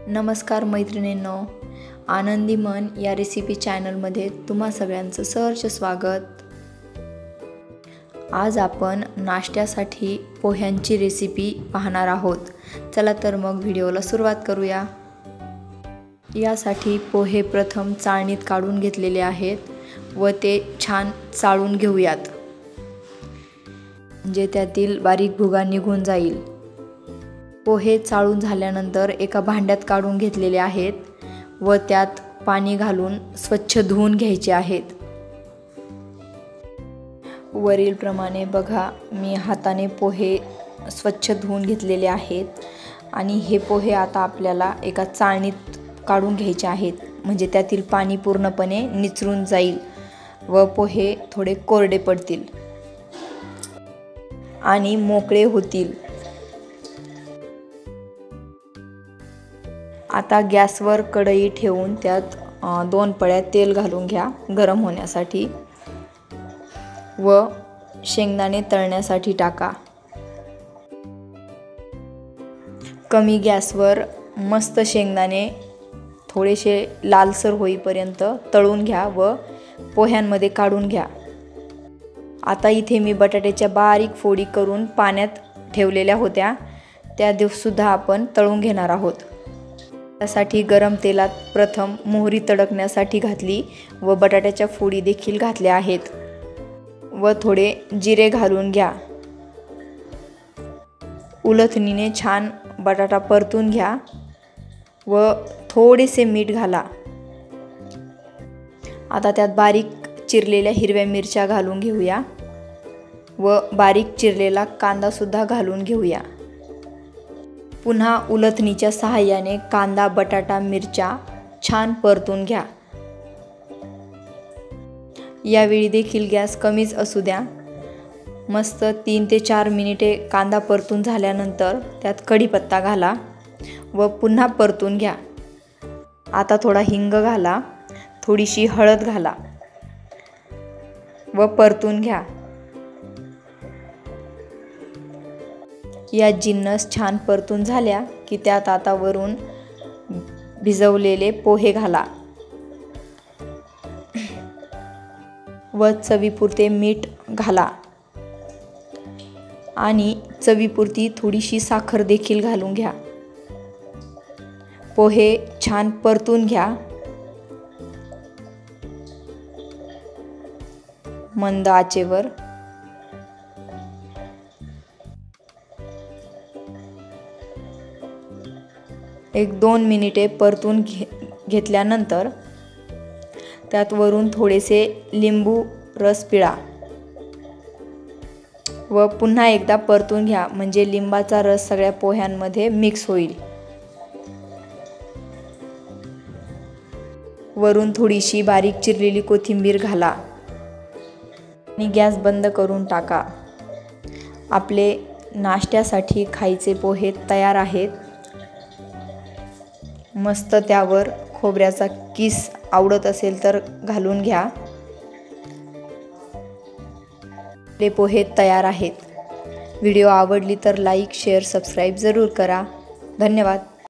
नमस्कार मैत्रिणींनो, आनंदी मन या रेसिपी चॅनलमध्ये तुम्हा सगळ्यांचं सहर्ष स्वागत। आज आपण नाश्त्यासाठी पोह्यांची रेसिपी पाहणार आहोत। चला तर मग व्हिडिओला सुरुवात करूया। यासाठी पोहे प्रथम चाळणीत काढून घेतलेले आहेत व ते छान चाळून घेऊयात, म्हणजे त्यातील बारीक भुगा निघून जाईल। पोहे चाळून झाल्यानंतर एका भांड्यात काढून घेतलेले आहेत व त्यात पाणी घालून स्वच्छ धुवून घ्यायचे आहेत। वरील प्रमाणे बघा, मी हाताने पोहे स्वच्छ धुवून घेतलेले आहेत आणि हे पोहे आता आपल्याला एका चाळणीत काढून घ्यायचे आहेत, म्हणजे त्यातील पाणी पूर्णपणे निचरून जाईल व पोहे थोडे कोरडे पडतील आणि मोकळे होतील। आता गॅसवर कढई ठेवून त्यात 2 पळ्या तेल घालून घ्या गरम होण्यासाठी व शेंगदाणे तळण्यासाठी टाका। कमी गॅसवर मस्त शेंगदाणे थोडेसे लालसर होईपर्यंत तळून घ्या व पोह्यांमध्ये काढून घ्या। आता इथे मी बटाट्याच्या बारीक फोडी करून पाण्यात ठेवलेल्या होत्या, त्या सुद्धा आपण तळून घेणार आहोत। त्यासाठी गरम तेलात प्रथम मोहरी तडकण्यासाठी घातली व बटाट्याच्या फोडी देखील घातल्या आहेत व थोडे जिरे घालून घ्या। उलथणीने छान बटाटा परतून घ्या व थोडेसे मीठ घाला। आता त्यात बारीक चिरलेल्या हिरव्या मिरच्या घालून घेऊया व बारीक चिरलेला कांदा सुद्धा घालून घेऊया। पुन्हा उलथणीच्या सहाय्याने कांदा, बटाटा, मिरच्या छान परतून घ्या। यावेळी देखील गॅस कमीच असू द्या। मस्त 3 ते 4 मिनिटे कांदा परतून झाल्यानंतर त्यात कढीपत्ता घाला व पुन्हा परतून घ्या। आता थोडा हिंग घाला, थोडीशी हळद घाला व परतून घ्या। या जिन्नस छान परतून झाल्या की त्यात आता वरून भिजवलेले पोहे घाला व चवीपुरते मीठ घाला आणि चवीपुरती थोडीशी साखर देखील घालून घ्या। पोहे छान परतून घ्या। मंद आचेवर एक 2 मिनिटे परतून घेतल्यानंतर त्यात वरून थोडेसे लिंबू रस पिळा व पुन्हा एकदा परतून घ्या, म्हणजे लिंबाचा रस सगळ्या पोह्यांमध्ये मिक्स होईल। वरून थोडीशी बारीक चिरलेली कोथिंबीर घाला आणि गॅस बंद करून टाका। आपले नाश्त्यासाठी खायचे पोहे तयार आहेत। मस्त त्यावर खोबऱ्याचा किस आवडत असेल तर घालून घ्या। आपले पोहे तयार आहेत। व्हिडिओ आवडली तर लाईक, शेअर, सबस्क्राईब जरूर करा। धन्यवाद।